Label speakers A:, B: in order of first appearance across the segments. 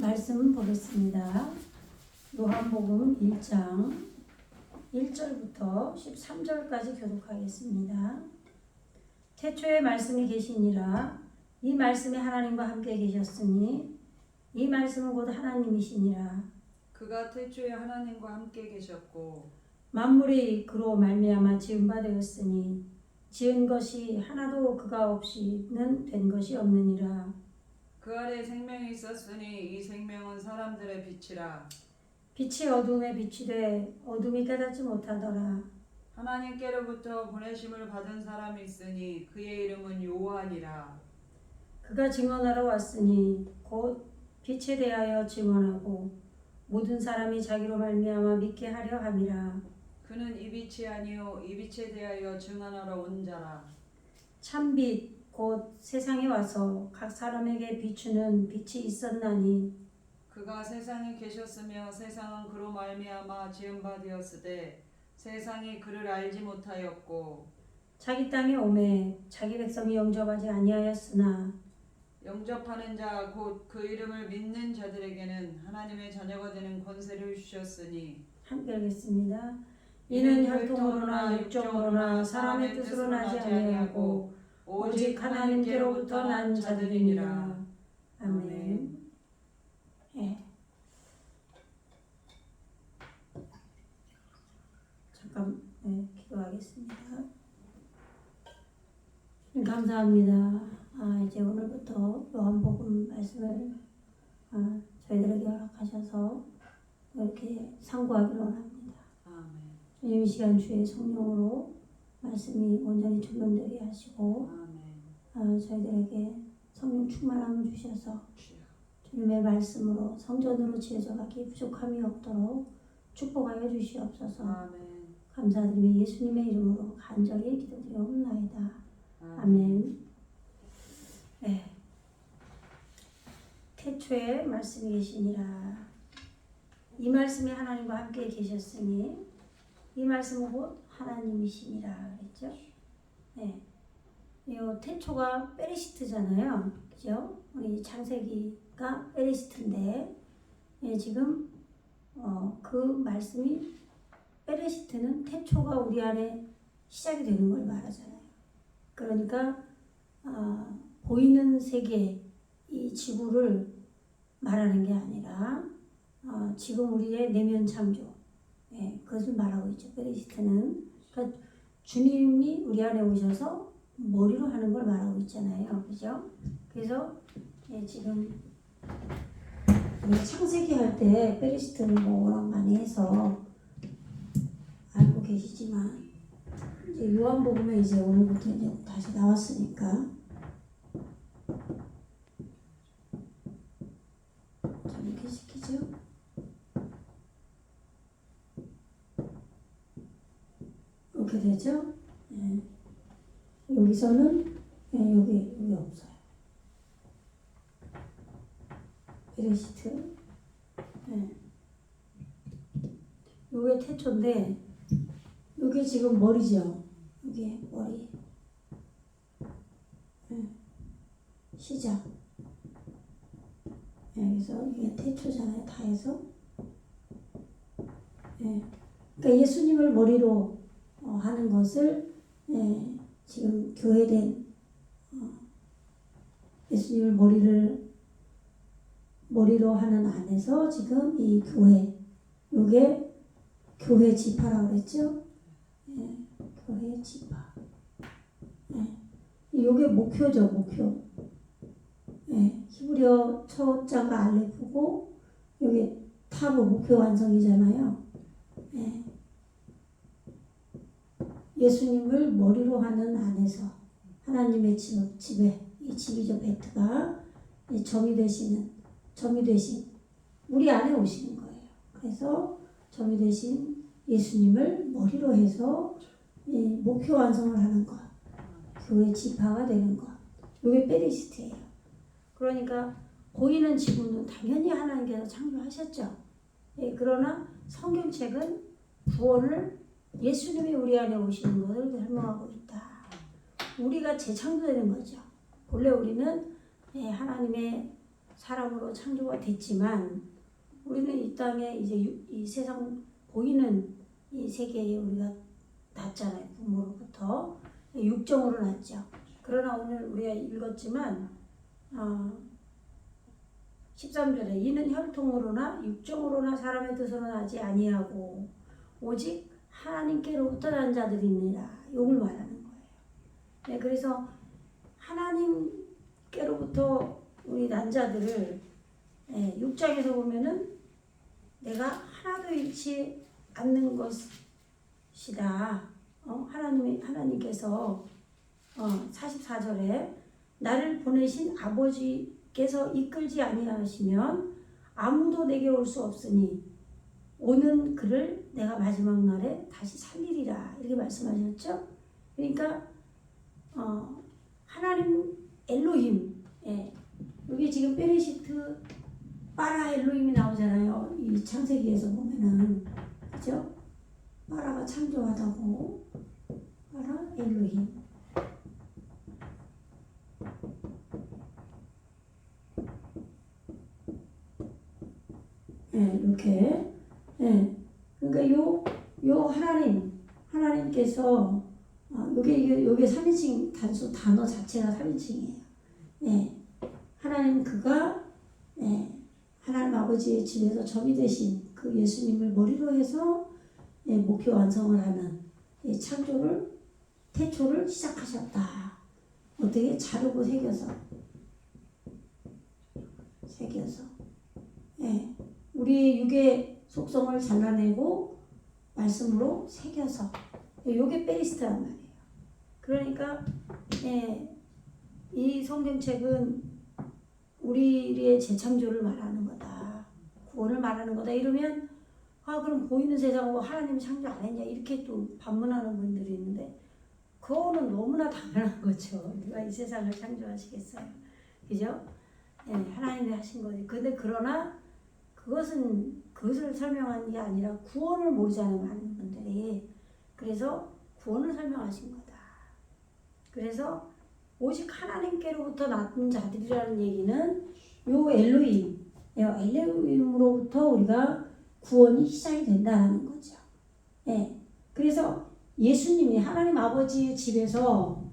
A: 말씀 보겠습니다. 요한복음 1장 1절부터 13절까지 교독하겠습니다. 태초에 말씀이 계시니라. 이 말씀이 하나님과 함께 계셨으니 이 말씀은 곧 하나님이시니라.
B: 그가 태초에 하나님과 함께 계셨고
A: 만물이 그로 말미암아 지은 바 되었으니 지은 것이 하나도 그가 없이는 된 것이 없느니라.
B: 그 안에 생명이 있었으니 이 생명은 사람들의 빛이라.
A: 빛이 어둠에 비치되 어둠이 깨닫지 못하더라.
B: 하나님께로부터 보내심을 받은 사람이 있으니 그의 이름은 요한이라.
A: 그가 증언하러 왔으니 곧 빛에 대하여 증언하고 모든 사람이 자기로 말미암아 믿게 하려 함이라.
B: 그는 이 빛이 아니요 이 빛에 대하여 증언하러 온 자라.
A: 참빛 곧 세상에 와서 각 사람에게 비추는 빛이 있었나니
B: 그가 세상에 계셨으며 세상은 그로 말미암아 지은 바 되었으되 세상이 그를 알지 못하였고
A: 자기 땅에 오매 자기 백성이 영접하지 아니하였으나
B: 영접하는 자 곧 그 이름을 믿는 자들에게는 하나님의 자녀가 되는 권세를 주셨으니
A: 함께 읽겠습니다. 이는 혈통으로나 육정으로나 사람의 뜻으로 나지 아니하고 오직 하나님께로부터 난 자들이니라. 아멘. 예. 잠깐 기도하겠습니다. 감사합니다. 이제 오늘부터 요한복음 말씀을 저희들에게 허락하셔서 이렇게 상고하기로 원합니다.
B: 아멘.
A: 이 시간 주의 성령으로 말씀이 온전히 전동되게 하시고 저희들에게 성령 충만함을 주셔서 주님의 말씀으로 성전으로 지어져가기 부족함이 없도록 축복하여 주시옵소서.
B: 아멘.
A: 감사드리며 예수님의 이름으로 간절히 기도드리옵나이다. 아멘. 네. 태초에 말씀이 계시니라. 이 말씀이 하나님과 함께 계셨으니 이 말씀은 곧 하나님이시니라 그랬죠. 네. 이 태초가 베레시트잖아요. 그죠? 우리 창세기가 베레시트인데 지금 그 말씀이 베레시트는 태초가 우리 안에 시작이 되는 걸 말하잖아요. 그러니까 보이는 세계 이 지구를 말하는 게 아니라 지금 우리의 내면 창조 그것을 말하고 있죠. 베레시트는 그러니까 주님이 우리 안에 오셔서 머리로 하는 걸 말하고 있잖아요. 그죠? 그래서 지금 우리 창세기 할 때 베레시트는 뭐 워낙 많이 해서 알고 계시지만 이제 요한복음에 이제 오늘부터 이제 다시 나왔으니까 좀 이렇게 시키죠. 이렇게 되죠. 여기서는 여기 없어요. 베레시트. 요게 태초인데 요게 지금 머리죠. 요게 머리. 시작. 그래서 이게 태초잖아요. 다 해서. 그러니까 예수님을 머리로 하는 것을 지금 교회된 예수님을 머리로 하는 안에서 지금 이 교회 요게 교회 지파라고 그랬죠? 교회 지파. 요게 목표죠, 목표. 히브리어 첫 자가 알레프고 요게 타브 목표 완성이잖아요. 예수님을 머리로 하는 안에서 하나님의 집에 이 집이죠, 베트가 점이 되신 우리 안에 오시는 거예요. 그래서 점이 되신 예수님을 머리로 해서 목표 완성을 하는 것, 교회 지파가 되는 것, 이게 베레시트예요. 그러니까 보이는 지구는 당연히 하나님께서 창조하셨죠. 그러나 성경책은 구원을 예수님이 우리 안에 오시는 것을 설명하고 있다. 우리가 재창조되는 거죠. 본래 우리는 하나님의 사람으로 창조가 됐지만 우리는 이 땅에 이제 이 세상 보이는 이 세계에 우리가 났잖아요. 부모로부터 육정으로 났죠. 그러나 오늘 우리가 읽었지만 13절에 이는 혈통으로나 육정으로나 사람의 뜻으로 나지 아니하고 오직 하나님께로부터 난 자들이니라. 이걸 말하는 거예요. 네, 그래서 하나님께로부터 우리 난 자들을 6장에서 보면은 내가 하나도 잃지 않는 것이다. 하나님께서 44절에 나를 보내신 아버지께서 이끌지 아니하시면 아무도 내게 올 수 없으니 오는 그를 내가 마지막 날에 다시 살리리라. 이렇게 말씀하셨죠. 그러니까 하나님 엘로힘, 여기 지금 베레시트 빠라 엘로힘이 나오잖아요. 이 창세기에서 보면은, 그죠? 빠라가 창조하다고, 빠라 엘로힘. 이렇게. 그러니까 요 하나님께서 요게 3인칭 단어 자체가 3인칭이에요. 하나님 그가 하나님 아버지의 집에서 점이 되신 그 예수님을 머리로 해서 목표 완성을 하는 창조를 태초를 시작하셨다. 어떻게 자르고 새겨서 우리의 육의 속성을 잘라내고 말씀으로 새겨서 요게 베리스트란 말이에요. 그러니까 이 성경책은 우리의 재창조를 말하는 거다. 구원을 말하는 거다. 이러면 그럼 보이는 세상으로 하나님이 창조 안 했냐 이렇게 또 반문하는 분들이 있는데 그거는 너무나 당연한 거죠. 누가 이 세상을 창조하시겠어요. 그죠? 하나님이 하신 거지. 근데 그러나 그것을 설명하는 게 아니라 구원을 모르잖아요. 많은 분들이. 그래서 구원을 설명하신 거다. 그래서 오직 하나님께로부터 낳은 자들이라는 얘기는 요 엘로힘으로부터 우리가 구원이 시작이 된다는 거죠. 그래서 예수님이 하나님 아버지의 집에서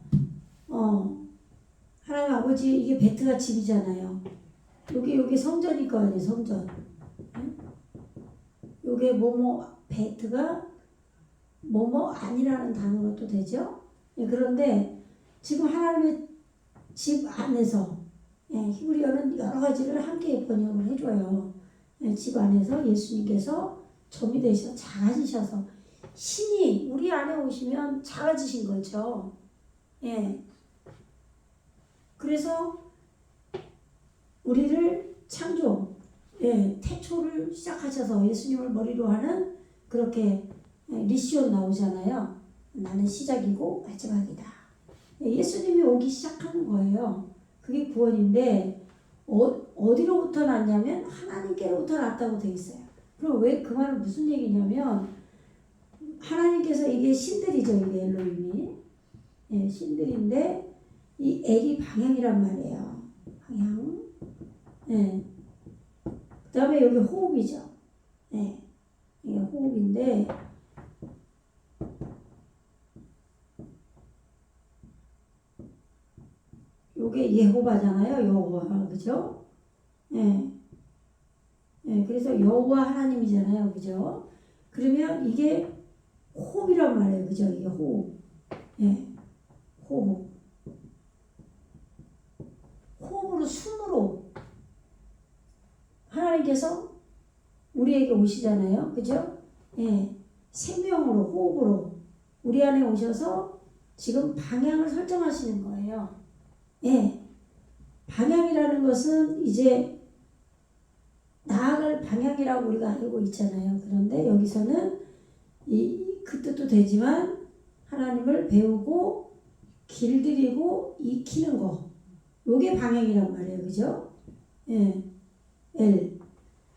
A: 하나님 아버지 이게 베트가 집이잖아요. 요게 성전일 거 아니에요. 성전. 요게 베트가 아니라는 단어가 또 되죠. 그런데 지금 하나님의 집 안에서 히브리어는 여러 가지를 함께 번역을 해줘요. 집 안에서 예수님께서 점이 되셔서 작아지셔서 신이 우리 안에 오시면 작아지신 거죠. 그래서 우리를 태초를 시작하셔서 예수님을 머리로 하는 그렇게 리시온 나오잖아요. 나는 시작이고 마지막이다. 예수님이 오기 시작하는 거예요. 그게 구원인데 어디로부터 났냐면 하나님께로부터 났다고 돼 있어요. 그럼 왜 그 말은 무슨 얘기냐면 하나님께서 이게 신들이죠. 이게 엘로힘이 신들인데 이 엘이 방향이란 말이에요. 방향. 그 다음에 여기 호흡이죠. 이게 호흡인데 요게 예호바잖아요. 여호와. 그죠? 그래서 여호와 하나님이잖아요. 그죠? 그러면 이게 호흡이란 말이에요. 그죠? 이게 호흡. 호흡. 호흡으로 숨으로 하나님께서 우리에게 오시잖아요. 그죠? 생명으로 호흡으로 우리 안에 오셔서 지금 방향을 설정하시는 거예요. 방향이라는 것은 이제 나아갈 방향이라고 우리가 알고 있잖아요. 그런데 여기서는 그 뜻도 되지만 하나님을 배우고 길들이고 익히는 거 요게 방향이란 말이에요. 그죠?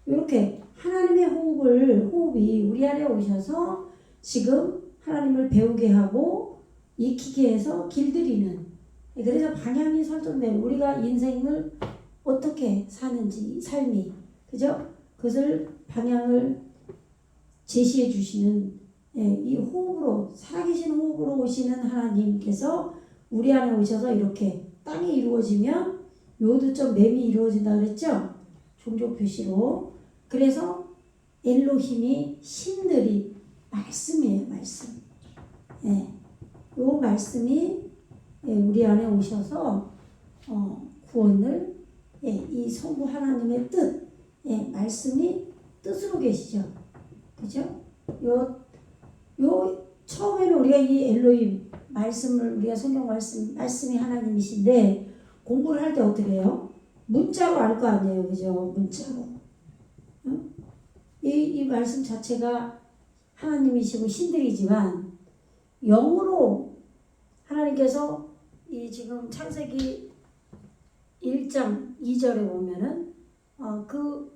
A: 이렇게 하나님의 호흡이 우리 안에 오셔서 지금 하나님을 배우게 하고 익히게 해서 길들이는 그래서 방향이 설정된 우리가 인생을 어떻게 사는지 삶이 그죠? 그것을 방향을 제시해 주시는 이 호흡으로 살아계신 호흡으로 오시는 하나님께서 우리 안에 오셔서 이렇게 땅이 이루어지면 요두점 맴이 이루어진다 그랬죠? 종족 표시로. 그래서 엘로힘이 신들이 말씀이에요. 말씀. 요 말씀이 우리 안에 오셔서 구원을 이 성부 하나님의 뜻 말씀이 뜻으로 계시죠. 그죠? 요 처음에는 우리가 이 엘로힘 말씀을 우리가 성경 말씀이 하나님이신데 공부를 할 때 어떻게 해요? 문자로 알 거 아니에요. 그죠? 문자로. 응? 이 말씀 자체가 하나님이시고 신들이지만 영으로 하나님께서 이 지금 창세기 1장 2절에 보면은 그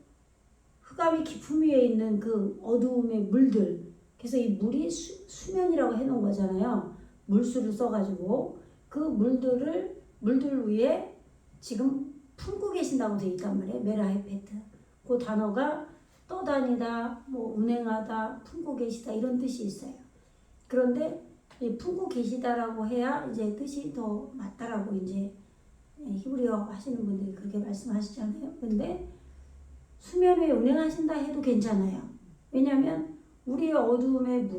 A: 흑암이 깊음 위에 있는 그 어두움의 물들 그래서 이 물이 수면이라고 해놓은 거잖아요. 물수를 써가지고 그 물들 위에 지금 품고 계신다고 되어 있단 말이에요. 메라헤페트 그 단어가 떠다니다 뭐 운행하다 품고 계시다 이런 뜻이 있어요. 그런데 이 품고 계시다라고 해야 이제 뜻이 더 맞다라고 이제 히브리어 하시는 분들이 그렇게 말씀하시잖아요. 근데 수면 위에 운행하신다 해도 괜찮아요. 왜냐하면 우리의 어두움의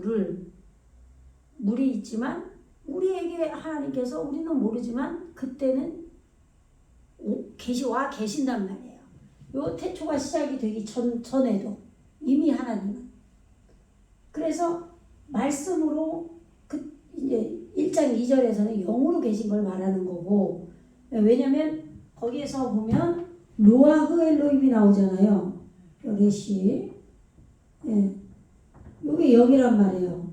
A: 물이 있지만 우리에게 하나님께서 우리는 모르지만 그때는 와 계신단 말이에요. 요 태초가 시작이 되기 전에도 이미 하나님은. 그래서 말씀으로 이제 1장 2절에서는 영으로 계신 걸 말하는 거고 왜냐면 거기에서 보면 로아흐 엘로힘이 나오잖아요. 레시. 요게 영이란 말이에요.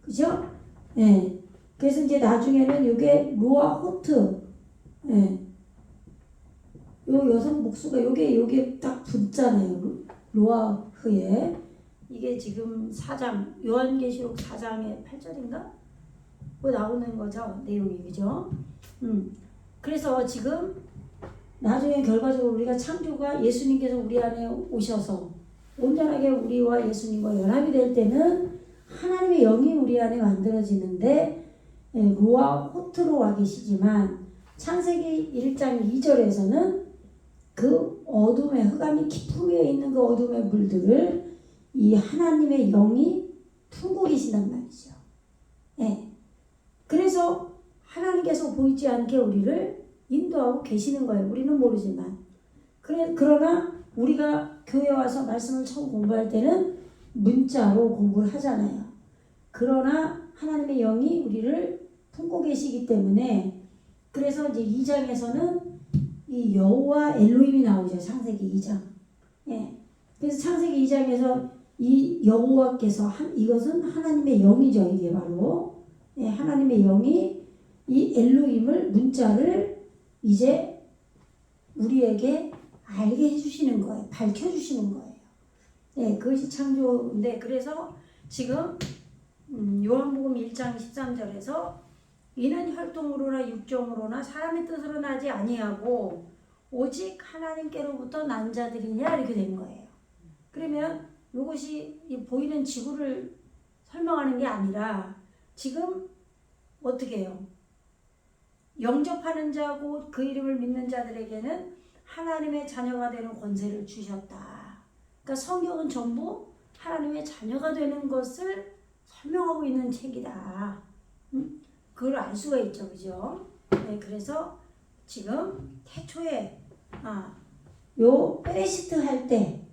A: 그죠? 그래서 이제 나중에는 요게 로아 호트. 요 여성 목수가 요게 딱 붙잖아요. 로아흐에. 이게 지금 4장, 요한계시록 4장의 8절인가? 뭐 나오는 거죠. 내용이. 그죠? 그래서 지금 나중에 결과적으로 우리가 창조가 예수님께서 우리 안에 오셔서 온전하게 우리와 예수님과 연합이 될 때는 하나님의 영이 우리 안에 만들어지는데 로아 호트로 와 계시지만 창세기 1장 2절에서는 그 어둠의 흑암이 깊은 위에 있는 그 어둠의 물들을 이 하나님의 영이 품고 계신단 말이죠. 그래서 하나님께서 보이지 않게 우리를 인도하고 계시는 거예요. 우리는 모르지만. 그러나 우리가 교회 와서 말씀을 처음 공부할 때는 문자로 공부를 하잖아요. 그러나 하나님의 영이 우리를 품고 계시기 때문에 그래서 이제 2장에서는 이 여호와 엘로힘이 나오죠. 창세기 2장. 그래서 창세기 2장에서 이 여호와께서 이것은 하나님의 영이죠. 이게 바로 하나님의 영이 이 엘로힘을 문자를 이제 우리에게 알게 해주시는 거예요. 밝혀주시는 거예요. 그것이 창조인데 그래서 지금 요한복음 1장 13절에서 이는 혈통으로나 육정으로나 사람의 뜻으로 나지 아니하고 오직 하나님께로부터 난 자들이냐 이렇게 된 거예요. 그러면 이것이 보이는 지구를 설명하는 게 아니라 지금 어떻게 해요? 영접하는 자고 그 이름을 믿는 자들에게는 하나님의 자녀가 되는 권세를 주셨다. 그러니까 성경은 전부 하나님의 자녀가 되는 것을 설명하고 있는 책이다. 그걸 알 수가 있죠. 그죠? 그래서 지금 태초에 요 베레시트 할 때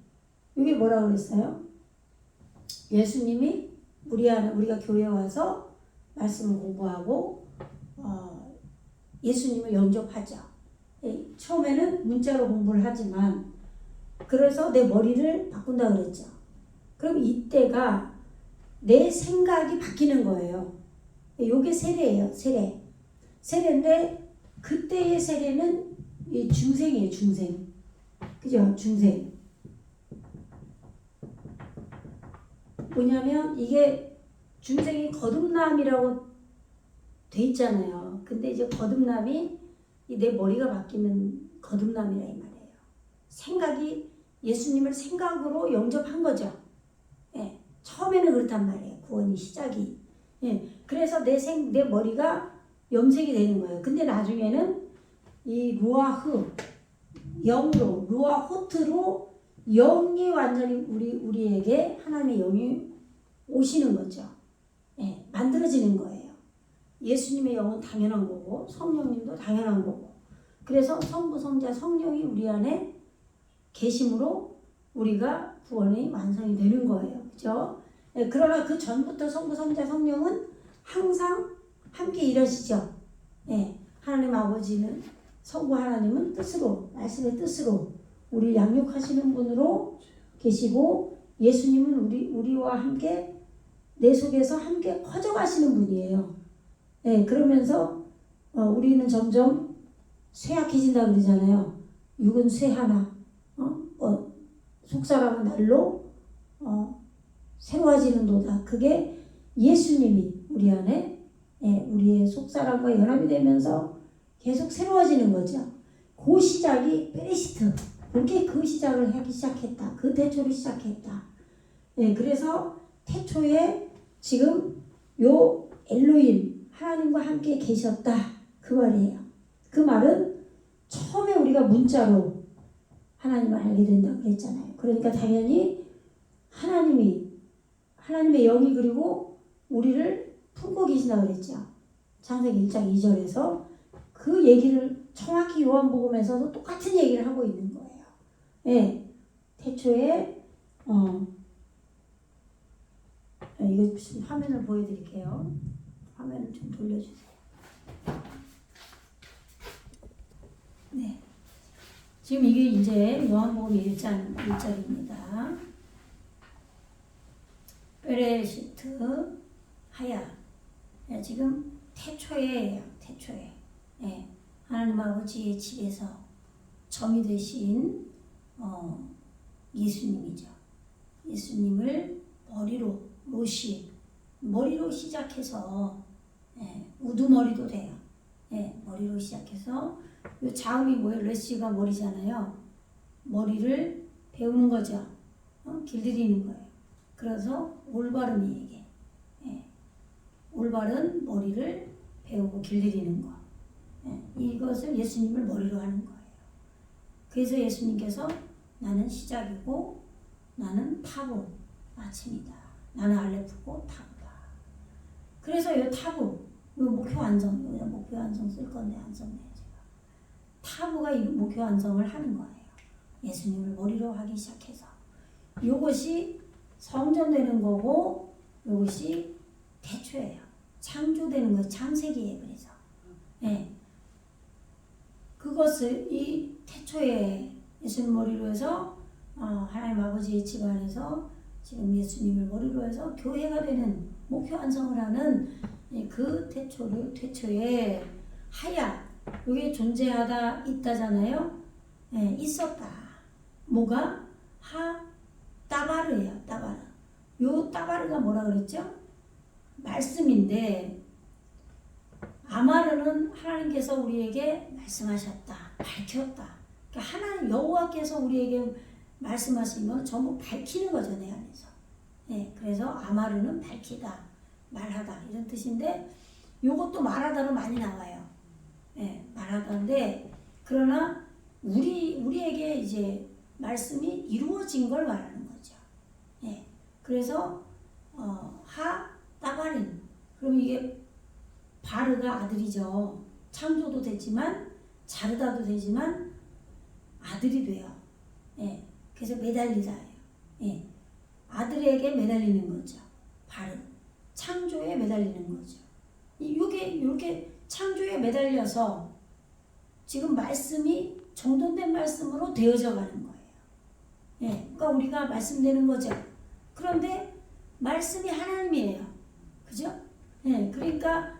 A: 이게 뭐라고 그랬어요? 예수님이 우리가 교회에 와서 말씀을 공부하고 예수님을 영접하죠. 처음에는 문자로 공부를 하지만 그래서 내 머리를 바꾼다 그랬죠. 그럼 이때가 내 생각이 바뀌는 거예요. 요게 세례예요. 세례인데 그때의 세례는 중생이에요. 중생. 그죠? 중생. 뭐냐면 이게 중생이 거듭남이라고 돼 있잖아요. 근데 이제 거듭남이 내 머리가 바뀌면 거듭남이라 이 말이에요. 생각이 예수님을 생각으로 영접한 거죠. 예, 처음에는 그렇단 말이에요. 구원이 시작이. 예, 그래서 내 머리가 염색이 되는 거예요. 근데 나중에는 이 루아흐 영으로 루아호트로 영이 완전히 우리에게 하나님의 영이 오시는 거죠. 예, 만들어지는 거예요. 예수님의 영은 당연한 거고 성령님도 당연한 거고. 그래서 성부, 성자, 성령이 우리 안에 계심으로 우리가 구원이 완성이 되는 거예요. 그렇죠? 예, 그러나 그 전부터 성부, 성자, 성령은 항상 함께 일하시죠. 예, 하나님 아버지는 성부 하나님은 뜻으로 말씀의 뜻으로 우리 양육하시는 분으로 계시고 예수님은 우리와 함께 내 속에서 함께 커져가시는 분이에요. 예, 그러면서 우리는 점점 쇠약해진다 그러잖아요. 육은 쇠하나 속사람은 날로 새로워지는도다. 그게 예수님이 우리 안에 우리의 속사람과 연합이 되면서 계속 새로워지는 거죠. 그 시작이 베레시트. 그렇게 그 시작을 하기 시작했다. 그 태초를 시작했다. 예, 그래서 태초에 지금 요 엘로힘 하나님과 함께 계셨다. 그 말이에요. 그 말은 처음에 우리가 문자로 하나님을 알게 된다고 그랬잖아요. 그러니까 당연히 하나님의 영이 그리고 우리를 품고 계신다고 그랬죠. 창세기 1장 2절에서 그 얘기를 정확히 요한복음에서도 똑같은 얘기를 하고 있는 거예요. 예, 태초에 이거 좀 화면을 보여드릴게요. 화면을 좀 돌려주세요. 네, 지금 이게 이제 요한복음 1장 1절입니다. 베레시트 하야. 예, 지금 태초에 예, 하나님 아버지의 집에서 점이 되신 예수님이죠. 예수님을 머리로 시작해서 우두머리도 돼요. 예, 머리로 시작해서 요 자음이 뭐예요? 레시가 머리잖아요. 머리를 배우는 거죠. 길들이는 거예요. 그래서 올바른 이에게 올바른 머리를 배우고 길들이는 거. 이것을 예수님을 머리로 하는 거예요. 그래서 예수님께서 나는 시작이고 나는 타부 마침이다. 나는 알레프고 타부다. 그래서 이 타부, 이 목표 완성, 여기다 목표 완성 쓸 건데 안 썼네요 제가. 타부가 이 목표 완성을 하는 거예요. 예수님을 머리로 하기 시작해서 이것이 성전되는 거고 이것이 태초예요. 창조되는 거, 창세기예요. 그래서 네. 그것을 이 태초에 예수님 머리로 해서 하나님 아버지의 집안에서 지금 예수님을 머리로 해서 교회가 되는 목표 완성을 하는 그 태초에 하야 이게 존재하다 있다잖아요. 네, 있었다. 뭐가 따바르예요. 따바르. 요 따바르가 뭐라 그랬죠? 말씀인데 아마르는 하나님께서 우리에게 말씀하셨다. 밝혔다. 그러니까 하나님 여호와께서 우리에게 말씀하시면 전부 밝히는 거죠. 내 안에서. 네, 그래서 아마르는 밝히다. 말하다. 이런 뜻인데 요것도 말하다로 많이 나와요. 네, 말하다인데 그러나 우리에게 이제 말씀이 이루어진 걸 말하는 거죠. 네, 그래서 따바린. 그럼 이게 바르가 아들이죠. 창조도 되지만 자르다도 되지만 아들이 돼요. 예, 그래서 매달리다예요. 예, 아들에게 매달리는 거죠. 바르. 창조에 매달리는 거죠. 이렇게 창조에 매달려서 지금 말씀이 정돈된 말씀으로 되어져 가는 거예요. 예, 그러니까 우리가 말씀되는 거죠. 그런데 말씀이 하나님이에요. 그죠? 예, 그러니까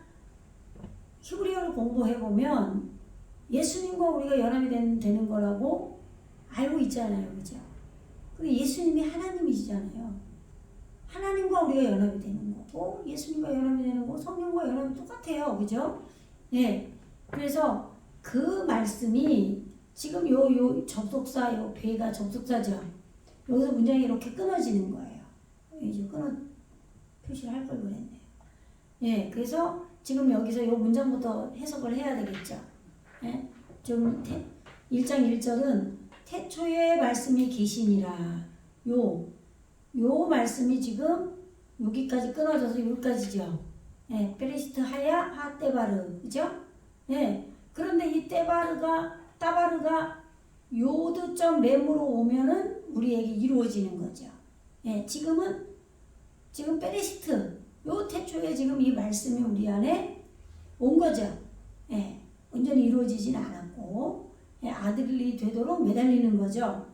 A: 히브리어를 공부해보면 예수님과 우리가 연합이 되는 거라고 알고 있잖아요. 그죠? 그리고 예수님이 하나님이시잖아요. 하나님과 우리가 연합이 되는 거고 예수님과 연합이 되는 거고 성령과 연합이 똑같아요. 그죠? 네. 그래서 그 말씀이 지금 요 접속사 요 배가 접속사죠. 여기서 문장이 이렇게 끊어지는 거예요. 이제 표시를 할 걸 그랬네요. 예, 그래서 지금 여기서 요 문장부터 해석을 해야 되겠죠. 예? 좀 1장 1절은 태초에 말씀이 계시니라. 요 말씀이 지금 여기까지 끊어져서 여기까지죠. 예, 베레시트 하야 하떼바르, 그죠? 예, 그런데 이 따바르가 요드점 맴으로 오면은 우리에게 이루어지는 거죠. 예, 지금 베레시트 요 태초에 지금 이 말씀이 우리 안에 온 거죠. 예, 온전히 이루어지진 않았고, 예, 아들이 되도록 매달리는 거죠.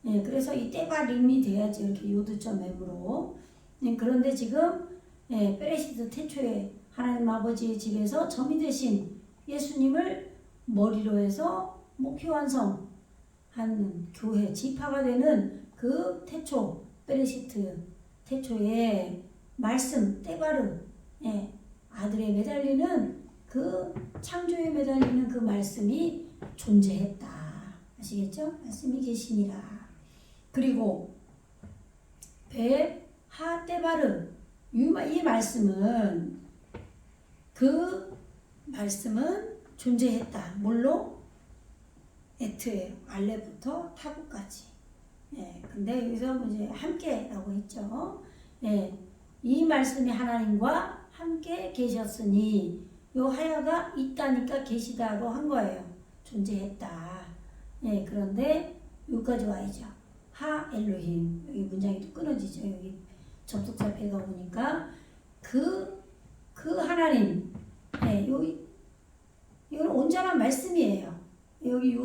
A: 예, 그래서 이 때바림이 돼야지 이렇게 요드점 맵으로. 예, 그런데 지금 예, 베레시트 태초에 하나님 아버지의 집에서 점이 되신 예수님을 머리로 해서 목표 완성하는 교회 지파가 되는 그 태초 베레시트 태초에 말씀 때바르, 예, 아들에 매달리는 그 창조에 매달리는 그 말씀이 존재했다. 아시겠죠? 말씀이 계시니라. 그리고 하떼바르 이 말씀은 그 말씀은 존재했다. 뭘로? 에트에 알레부터 타구까지. 예, 근데 여기서 이제 함께라고 했죠. 예, 이 말씀이 하나님과 함께 계셨으니 요 하야가 있다니까 계시다고 한 거예요. 존재했다. 예, 그런데 여기까지 와야죠. 하 엘로힘. 여기 문장이 또 끊어지죠. 여기 접속사 배가 오니까 그 하나님. 예, 이거는 온전한 말씀이에요. 여기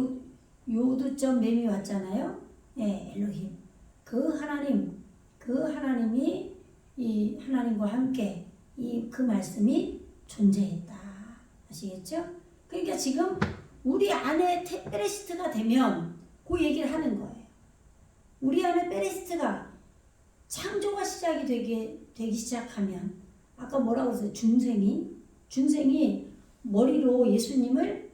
A: 요드점 맴이 왔잖아요. 예, 엘로힘. 그 하나님이 이 하나님과 함께 그 말씀이 존재했다. 아시겠죠? 그러니까 지금 우리 안에 베레시트가 되면 그 얘기를 하는 거예요. 우리 안에 베레시트가 창조가 시작이 되기 시작하면 아까 뭐라고 했어요? 중생이 머리로 예수님을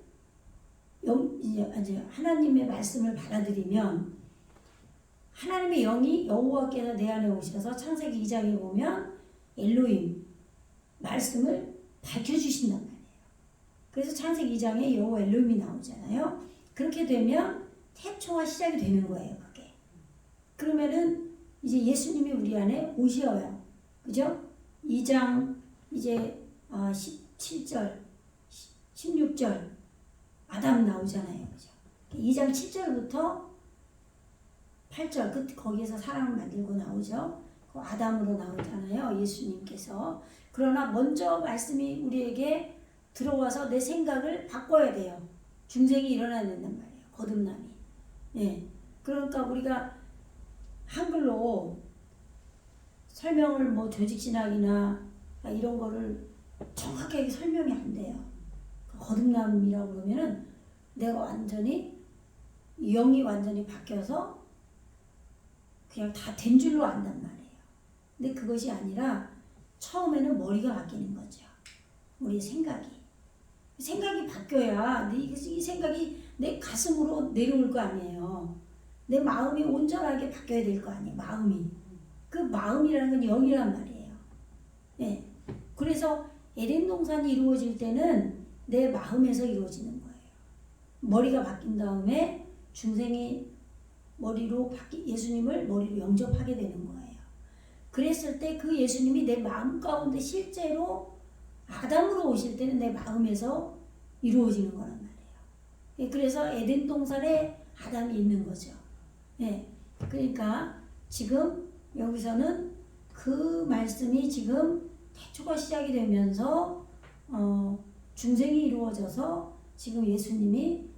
A: 이제 하나님의 말씀을 받아들이면 하나님의 영이 여호와께서 내 안에 오셔서 창세기 2장에 보면 엘로힘 말씀을 밝혀주신단 말이에요. 그래서 창세기 2장에 여호와 엘로힘이 나오잖아요. 그렇게 되면 태초가 시작이 되는 거예요. 그게. 그러면은 이제 예수님이 우리 안에 오셔요. 그죠? 2장 이제 17절 16절 아담 나오잖아요. 그죠? 2장 7절부터 8절 거기에서 사람을 만들고 나오죠. 그 아담으로 나오잖아요. 예수님께서. 그러나 먼저 말씀이 우리에게 들어와서 내 생각을 바꿔야 돼요. 중생이 일어나야 된단 말이에요. 거듭남이. 예. 그러니까 우리가 한글로 설명을 뭐 조직신학이나 이런 거를 정확하게 설명이 안 돼요. 거듭남이라고 그러면은 내가 완전히 영이 완전히 바뀌어서 그냥 다 된 줄로 안단 말이에요. 근데 그것이 아니라 처음에는 머리가 바뀌는 거죠. 우리 생각이 바뀌어야 이 생각이 내 가슴으로 내려올 거 아니에요. 내 마음이 온전하게 바뀌어야 될 거 아니에요. 그 마음이라는 건 영이란 말이에요. 예. 그래서 에덴 동산이 이루어질 때는 내 마음에서 이루어지는 거예요. 머리가 바뀐 다음에 중생이 예수님을 머리로 영접하게 되는 거예요. 그랬을 때 그 예수님이 내 마음 가운데 실제로 아담으로 오실 때는 내 마음에서 이루어지는 거란 말이에요. 예, 그래서 에덴 동산에 아담이 있는 거죠. 예, 그러니까 지금 여기서는 그 말씀이 지금 태초가 시작이 되면서 중생이 이루어져서 지금 예수님을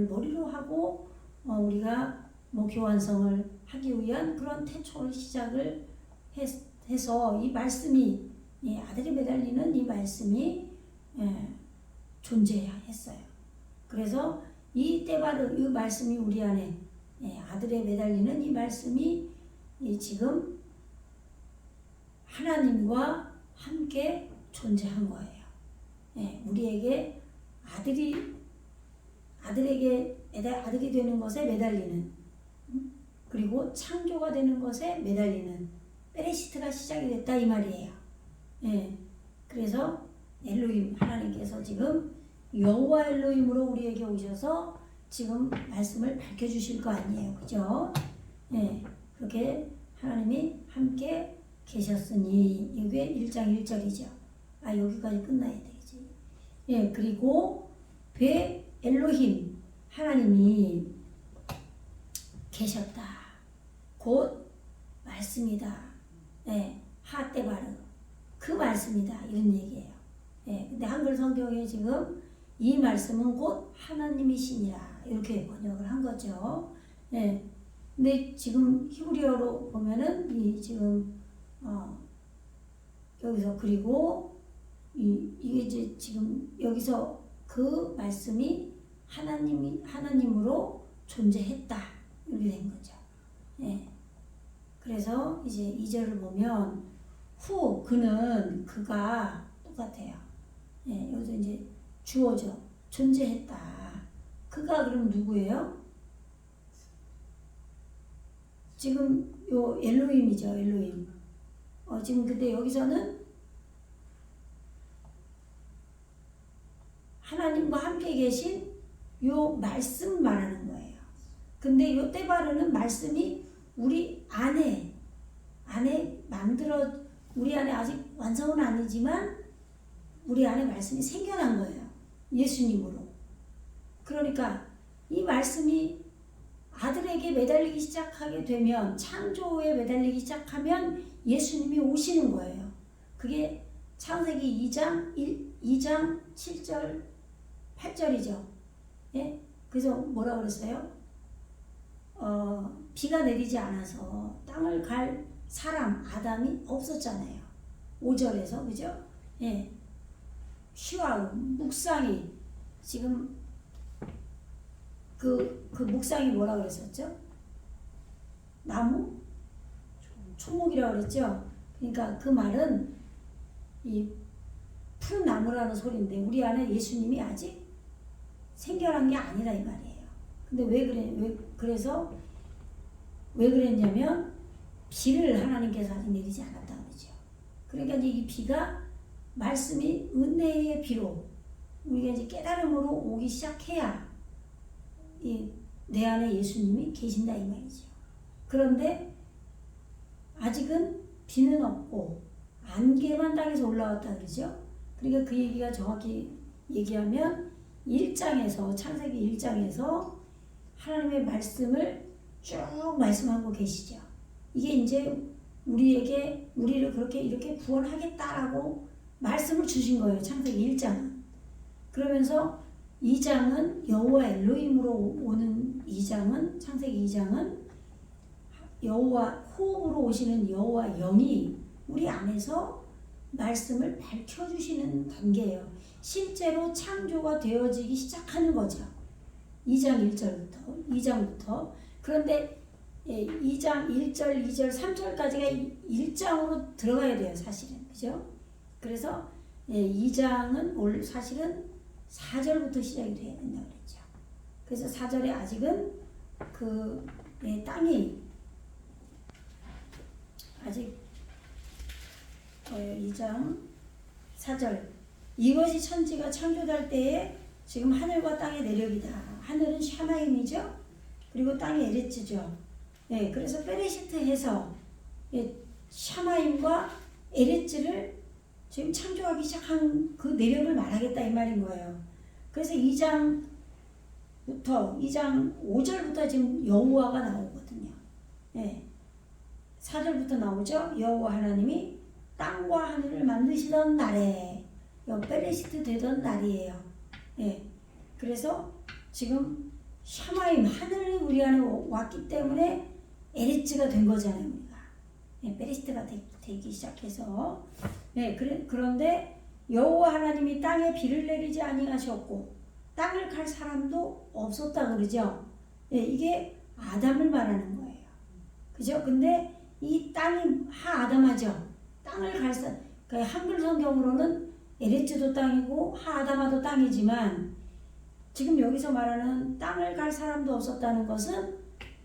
A: 머리로 하고 우리가 뭐 교환성을 하기 위한 그런 태초를 시작을 해서 이 말씀이 아들이 매달리는 이 말씀이 존재했어요. 그래서 이 때바르 이 말씀이 우리 안에 아들에 매달리는 이 말씀이 지금 하나님과 함께 존재한 거예요. 우리에게 아들에게 아득이 되는 것에 매달리는, 그리고 창조가 되는 것에 매달리는 베레시트가 시작이 됐다 이 말이에요. 예. 그래서 엘로힘 하나님께서 지금 여호와 엘로힘으로 우리에게 오셔서 지금 말씀을 밝혀주실 거 아니에요, 그죠? 예. 그렇게 하나님이 함께 계셨으니 이게 1장 1절이죠. 아, 여기까지 끝나야 되지. 예. 그리고 배 엘로힘 하나님이 계셨다. 곧 말씀이다. 예. 하떼바르 그 말씀이다 이런 얘기예요. 예. 근데 한글 성경에 지금 이 말씀은 곧 하나님이시니라 이렇게 번역을 한 거죠. 예. 근데 지금 히브리어로 보면은 이 지금 여기서 그리고 이게 이제 지금 여기서 그 말씀이 하나님으로 존재했다 이렇게 된 거죠. 예. 그래서 이제 2절을 보면 그가 똑같아요. 예. 여기서 이제 주어져 존재했다. 그가 그럼 누구예요? 지금 요 엘로힘이죠. 엘로힘. 지금 근데 여기서는 하나님과 함께 계신 요 말씀 말하는 거예요. 근데 요 때바르는 말씀이 우리 안에 우리 안에 아직 완성은 아니지만 우리 안에 말씀이 생겨난 거예요. 예수님으로. 그러니까 이 말씀이 아들에게 매달리기 시작하게 되면, 창조에 매달리기 시작하면 예수님이 오시는 거예요. 그게 창세기 2장 7절 8절이죠. 예? 그래서 뭐라 그랬어요? 비가 내리지 않아서 땅을 갈 사람 아담이 없었잖아요. 5절에서 그죠? 예. 쉬와우 묵상이 지금 그 묵상이 뭐라 그랬었죠? 나무? 초목이라고 그랬죠? 그러니까 그 말은 이 푸른 나무라는 소리인데 우리 안에 예수님이 아직 생겨난 게 아니라 이 말이에요. 근데 그래서 왜 그랬냐면 비를 하나님께서 아직 내리지 않았다 그러죠. 그러니까 이제 이 비가 말씀이 은혜의 비로 우리가 이제 깨달음으로 오기 시작해야 내 안에 예수님이 계신다 이 말이죠. 그런데 아직은 비는 없고 안개만 땅에서 올라왔다 그러죠. 그러니까 그 얘기가 정확히 얘기하면 1장에서 창세기 1장에서 하나님의 말씀을 쭉 말씀하고 계시죠. 이게 이제 우리를 그렇게 이렇게 구원하겠다라고 말씀을 주신 거예요. 창세기 1장은. 그러면서 2장은 여호와 엘로힘으로 오는 2장은 창세기 2장은 여호와 호흡으로 오시는 여호와 영이 우리 안에서 말씀을 밝혀주시는 단계예요. 실제로 창조가 되어지기 시작하는 거죠. 2장 1절부터. 그런데 2장 1절, 2절, 3절까지가 1장으로 들어가야 돼요. 사실은. 그죠? 그래서 2장은 사실은 4절부터 시작이 돼야 된다고 그랬죠. 그래서 4절에 아직은 땅이 아직 2장 4절 이것이 천지가 창조될 때에 지금 하늘과 땅의 내력이다. 하늘은 샤마임이죠. 그리고 땅이 에레츠죠. 예, 그래서 베레시트해서 샤마임과 에레츠를 지금 창조하기 시작한 그 내력을 말하겠다 이 말인 거예요. 그래서 2장 5절부터 지금 여호와가 나오거든요. 예. 4절부터 나오죠. 여호와 하나님이 땅과 하늘을 만드시던 날에 베레시트 되던 날이에요. 예. 그래서 지금 샤마임 하늘이 우리 안에 왔기 때문에 에레츠가 된 거잖아요. 우리가. 예, 베레시트가 되기 시작해서 그런데 여호와 하나님이 땅에 비를 내리지 아니하셨고 땅을 갈 사람도 없었다 그러죠. 예, 이게 아담을 말하는 거예요. 그죠? 근데 이 땅이 하아담하죠. 땅을 갈 사람, 그러니까 한글 성경으로는 에레츠도 땅이고 하아담아도 땅이지만 지금 여기서 말하는 땅을 갈 사람도 없었다는 것은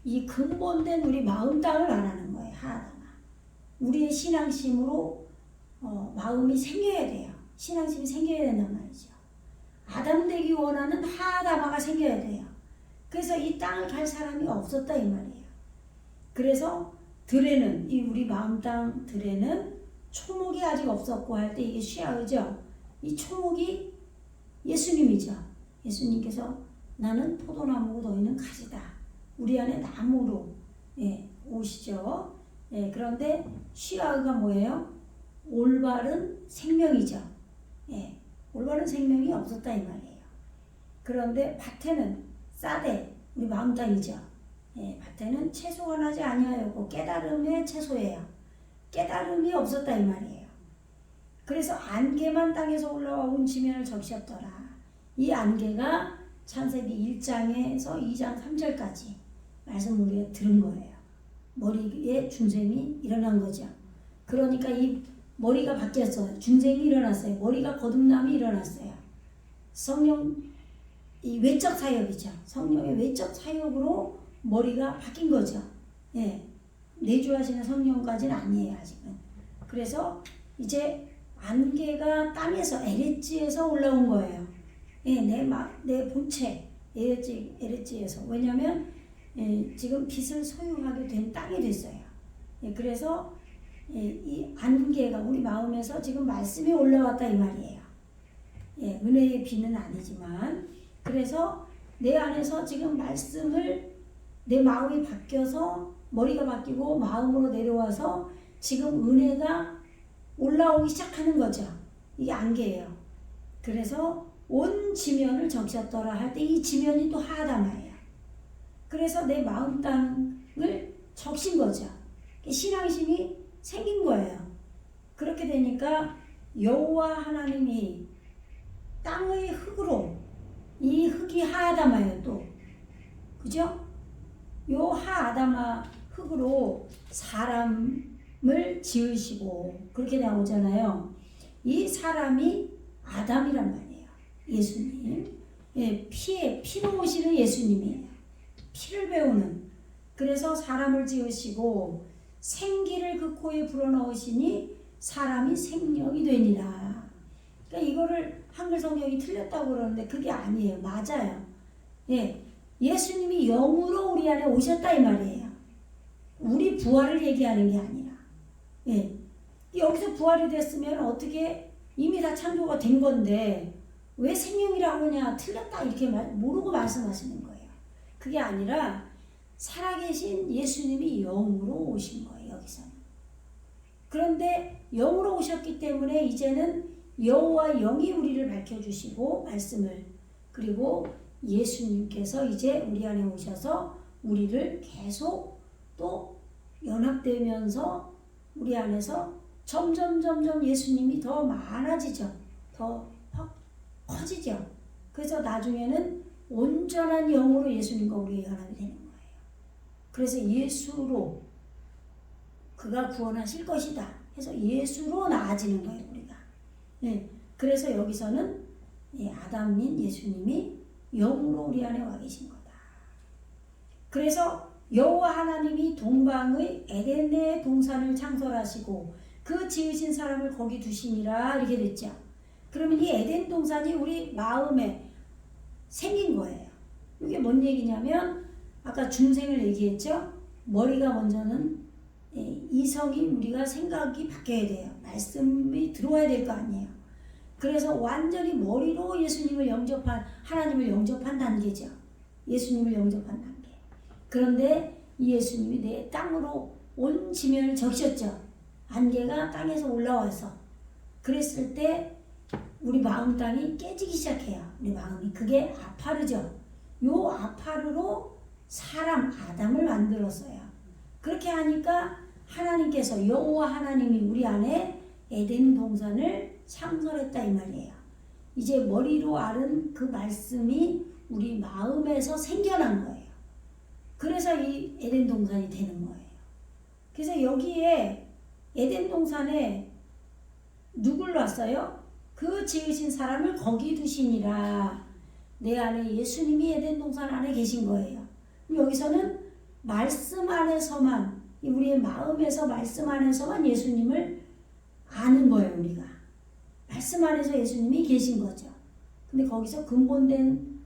A: 이 근본된 우리 마음 땅을 말하는 거예요. 하나님아. 우리의 신앙심으로 마음이 생겨야 돼요. 신앙심이 생겨야 된단 말이죠. 아담 되기 원하는 하다마가 생겨야 돼요. 그래서 이 땅을 갈 사람이 없었다 이 말이에요. 그래서 들에는 이 우리 마음 땅 들에는 초목이 아직 없었고 할 때 이게 시야의죠. 이 초목이 예수님이죠. 예수님께서 나는 포도나무고 너희는 가지다. 우리 안에 나무로 오시죠. 그런데 시야의가 뭐예요? 올바른 생명이죠. 올바른 생명이 없었다 이 말이에요. 그런데 밭에는 싸대 우리 마음 땅이죠. 밭에는 채소가 나지 아니하였고 깨달음의 채소예요. 깨달음이 없었다 이 말이에요. 그래서 안개만 땅에서 올라와 온 지면을 적셨더라. 이 안개가 창세기 1장에서 2장 3절까지 말씀 우리가 들은 거예요. 머리에 중생이 일어난 거죠. 그러니까 이 머리가 바뀌었어요. 중생이 일어났어요. 머리가 거듭남이 일어났어요. 성령 이 외적 사역이죠. 성령의 외적 사역으로 머리가 바뀐 거죠. 내주하시는 성령까지는 아니에요 아직은. 그래서 이제 안개가 땅에서 에레지에서 올라온 거예요. 내 본체 에레지에서. 왜냐하면 지금 빛을 소유하게 된 땅이 됐어요. 그래서 이 안개가 우리 마음에서 지금 말씀이 올라왔다 이 말이에요. 은혜의 비는 아니지만 그래서 내 안에서 지금 말씀을 내 마음이 바뀌어서 머리가 바뀌고 마음으로 내려와서 지금 은혜가 올라오기 시작하는 거죠. 이게 안개예요. 그래서 온 지면을 적셨더라 할 때 이 지면이 또 하다마예요. 그래서 내 마음 땅을 적신 거죠. 신앙심이 생긴 거예요. 그렇게 되니까 여호와 하나님이 땅의 흙으로 이 흙이 하아다마예요 또. 그죠? 요 하아다마 흙으로 사람을 지으시고 그렇게 나오잖아요. 이 사람이 아담이란 말이에요. 예수님. 피로 오시는 예수님이에요. 피를 배우는. 그래서 사람을 지으시고 생기를 그 코에 불어넣으시니 사람이 생명이 되니라. 그러니까 이거를 한글 성경이 틀렸다고 그러는데 그게 아니에요. 맞아요. 예수님이 영으로 우리 안에 오셨다 이 말이에요. 우리 부활을 얘기하는 게 아니라. 여기서 부활이 됐으면 어떻게 이미 다 창조가 된 건데 왜 생명이라고 하냐 틀렸다 이렇게 모르고 말씀하시는 거예요. 그게 아니라 살아계신 예수님이 영으로 오신 거예요. 여기서는. 그런데 영으로 오셨기 때문에 이제는 여호와 영이 우리를 밝혀주시고 말씀을 그리고 예수님께서 이제 우리 안에 오셔서 우리를 계속 또 연합되면서 우리 안에서 점점 예수님이 더 많아지죠. 더 커지죠. 그래서 나중에는 온전한 영으로 예수님과 우리가 연합이 되는 거예요. 그래서 예수로 그가 구원하실 것이다 해서 예수로 나아지는 거예요 우리가. 그래서 여기서는 아담인 예수님이 영으로 우리 안에 와 계신 거다. 그래서 여호와 하나님이 동방의 에덴의 동산을 창설하시고 그 지으신 사람을 거기 두시니라 이렇게 됐죠. 그러면 이 에덴 동산이 우리 마음에 생긴 거예요. 이게 뭔 얘기냐면 아까 중생을 얘기했죠. 머리가 먼저는 이성이 우리가 생각이 바뀌어야 돼요. 말씀이 들어와야 될 거 아니에요. 그래서 완전히 머리로 예수님을 영접한 하나님을 영접한 단계죠. 예수님을 영접한 단계. 그런데 이 예수님이 내 땅으로 온 지면을 적셨죠. 안개가 땅에서 올라와서 그랬을 때 우리 마음 땅이 깨지기 시작해요. 우리 마음이. 그게 아파르죠. 요 아파르로 사람 아담을 만들었어요. 그렇게 하니까 하나님께서 여호와 하나님이 우리 안에 에덴 동산을 창설했다 이 말이에요. 이제 머리로 앓은 그 말씀이 우리 마음에서 생겨난 거예요. 그래서 이 에덴 동산이 되는 거예요. 그래서 여기에 에덴 동산에 누굴 놨어요? 그 지으신 사람을 거기 두시니라. 내 안에 예수님이 에덴 동산 안에 계신 거예요. 여기서는 말씀 안에서만, 우리의 마음에서 말씀 안에서만 예수님을 아는 거예요. 우리가 말씀 안에서 예수님이 계신 거죠. 근데 거기서 근본된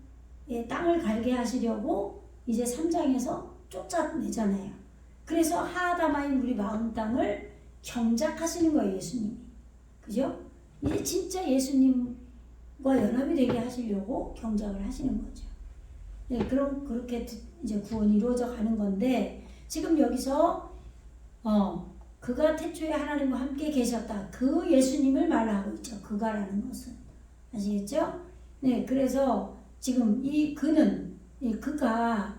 A: 땅을 갈게 하시려고 이제 3장에서 쫓아내잖아요. 그래서 하아담아인 우리 마음 땅을 경작하시는 거예요. 예수님이. 그죠? 이제 진짜 예수님과 연합이 되게 하시려고 경작을 하시는 거죠. 네, 그렇게 이제 구원이 이루어져 가는 건데, 지금 여기서 그가 태초에 하나님과 함께 계셨다. 그 예수님을 말하고 있죠. 그가라는 것은. 아시겠죠? 네, 그래서 지금 이 그는, 그가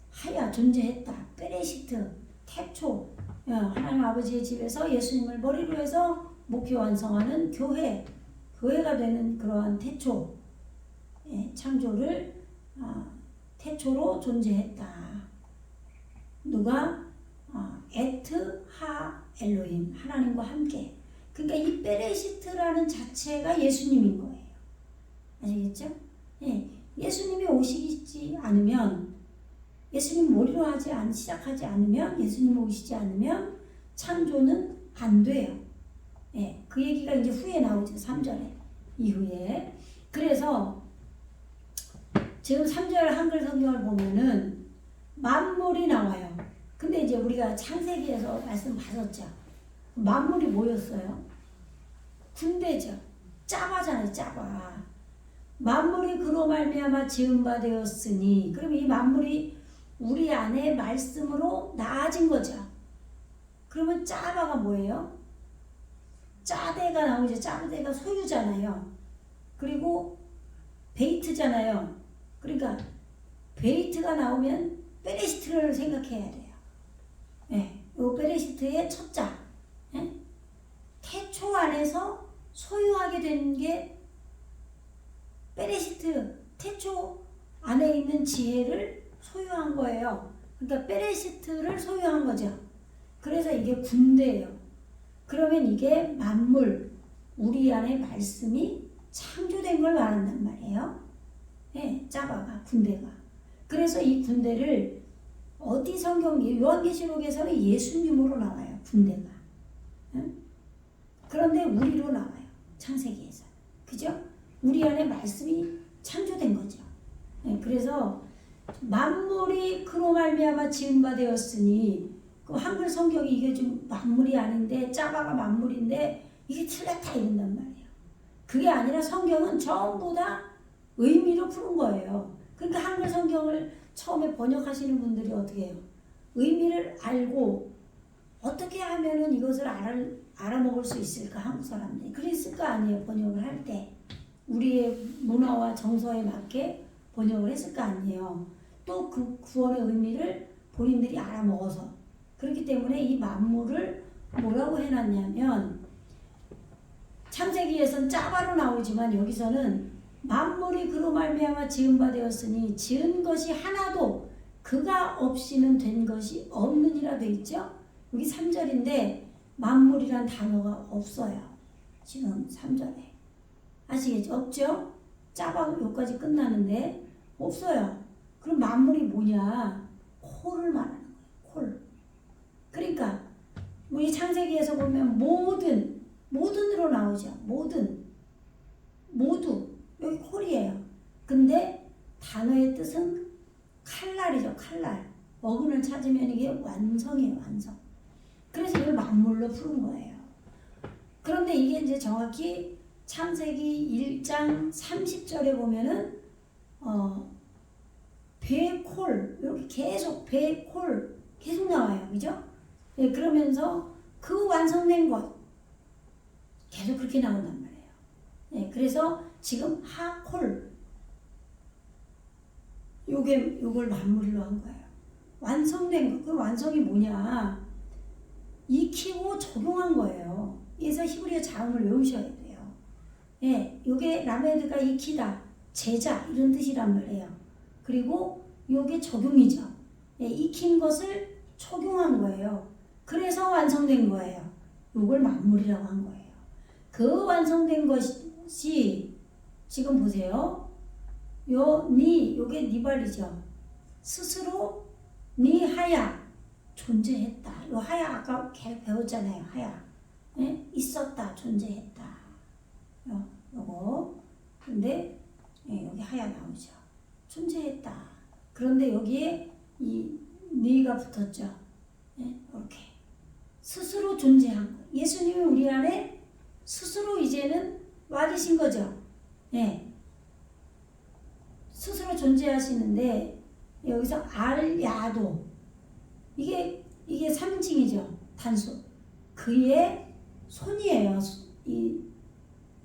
A: 하야 존재했다. 베레시트, 태초, 하나님 아버지의 집에서 예수님을 머리로 해서 목표 완성하는 교회가 되는 그러한 태초, 창조를 태초로 존재했다. 누가? 에트 하 엘로힘, 하나님과 함께. 그러니까 이 베레시트라는 자체가 예수님인 거예요. 아시겠죠? 예수님이 오시지 않으면, 예수님 머리로 시작하지 않으면, 예수님 오시지 않으면 창조는 안 돼요. 그 얘기가 이제 후에 나오죠. 3절에 이후에. 그래서 지금 3절 한글 성경을 보면은 만물이 나와요. 근데 이제 우리가 창세기에서 말씀 받았죠. 만물이 뭐였어요? 군대죠. 짜바잖아요. 짜바. 만물이 그로 말미암아 지은 바 되었으니, 그럼 이 만물이 우리 안에 말씀으로 나아진 거죠. 그러면 짜바가 뭐예요? 짜대가 나오죠. 짜대가 소유잖아요. 그리고 베이트잖아요. 그러니까 베이트가 나오면 베레시트를 생각해야 돼요. 이 베레시트의 첫자. 태초 안에서 소유하게 된 게 베레시트, 태초 안에 있는 지혜를 소유한 거예요. 그러니까 베레시트를 소유한 거죠. 그래서 이게 군대예요. 그러면 이게 만물, 우리 안에 말씀이 창조된 걸 말한단 말이에요. 짜바가, 군대가. 그래서 이 군대를 어디 요한계시록에서는 예수님으로 나와요. 군대가. 그런데 우리로 나와요. 창세기에서. 그죠? 우리 안에 말씀이 창조된 거죠. 그래서 만물이 그로 말미암아 지은 바 되었으니, 그 한글 성경이 이게 좀 만물이 아닌데 짜바가 만물인데 이게 틀렸다 이런단 말이에요. 그게 아니라 성경은 전부 다 의미로 푸는 거예요. 그러니까 한글 성경을 처음에 번역하시는 분들이 어떻게 해요? 의미를 알고 어떻게 하면은 이것을 알아먹을 수 있을까? 한국 사람들이 그랬을 거 아니에요. 번역을 할 때 우리의 문화와 정서에 맞게 번역을 했을 거 아니에요. 또 그 구원의 의미를 본인들이 알아먹어서. 그렇기 때문에 이 만물을 뭐라고 해놨냐면, 창세기에선 짜바로 나오지만 여기서는 만물이 그로 말미암아 지은 바 되었으니, 지은 것이 하나도 그가 없이는 된 것이 없느니라 돼 있죠. 여기 3절인데 만물이란 단어가 없어요. 지금 3절에. 아시겠죠? 없죠? 짜바 여기까지 끝나는데 없어요. 그럼 만물이 뭐냐? 콜을 말하는 거예요. 콜. 그러니까 우리 창세기에서 보면 모든으로 나오죠. 모두 여기 콜이에요. 근데 단어의 뜻은 칼날이죠. 칼날. 어근을 찾으면 이게 완성이에요. 완성. 그래서 이걸 만물로 푸는 거예요. 그런데 이게 이제 정확히 창세기 1장 30절에 보면은 배콜 이렇게 계속 배콜 계속 나와요. 그죠? 그러면서 그 완성된 것 계속 그렇게 나온단 말이에요. 그래서 지금 하콜 요걸 만물로 한 거예요. 완성된 것. 그 완성이 뭐냐? 익히고 적용한 거예요. 그래서 히브리어 자음을 외우셔야 돼요. 요게 라메드가 익히다, 제자 이런 뜻이란 말이에요. 그리고 요게 적용이죠. 익힌 것을 적용한 거예요. 그래서 완성된 거예요. 요걸 만물이라고 한 거예요. 그 완성된 것이 지금 보세요. 요게 니발이죠. 스스로 니 하야 존재했다. 요 하야 아까 계속 배웠잖아요. 하야. 예? 있었다. 존재했다. 요거. 근데 예, 여기 하야 나오죠. 존재했다. 그런데 여기에 이 니가 붙었죠. 예? 이렇게. 스스로 존재한 거. 예수님이 우리 안에 스스로 이제는 와 계신 거죠. 예. 스스로 존재하시는데 여기서 알야도 이게 3인칭이죠. 단수. 그의 손이에요. 이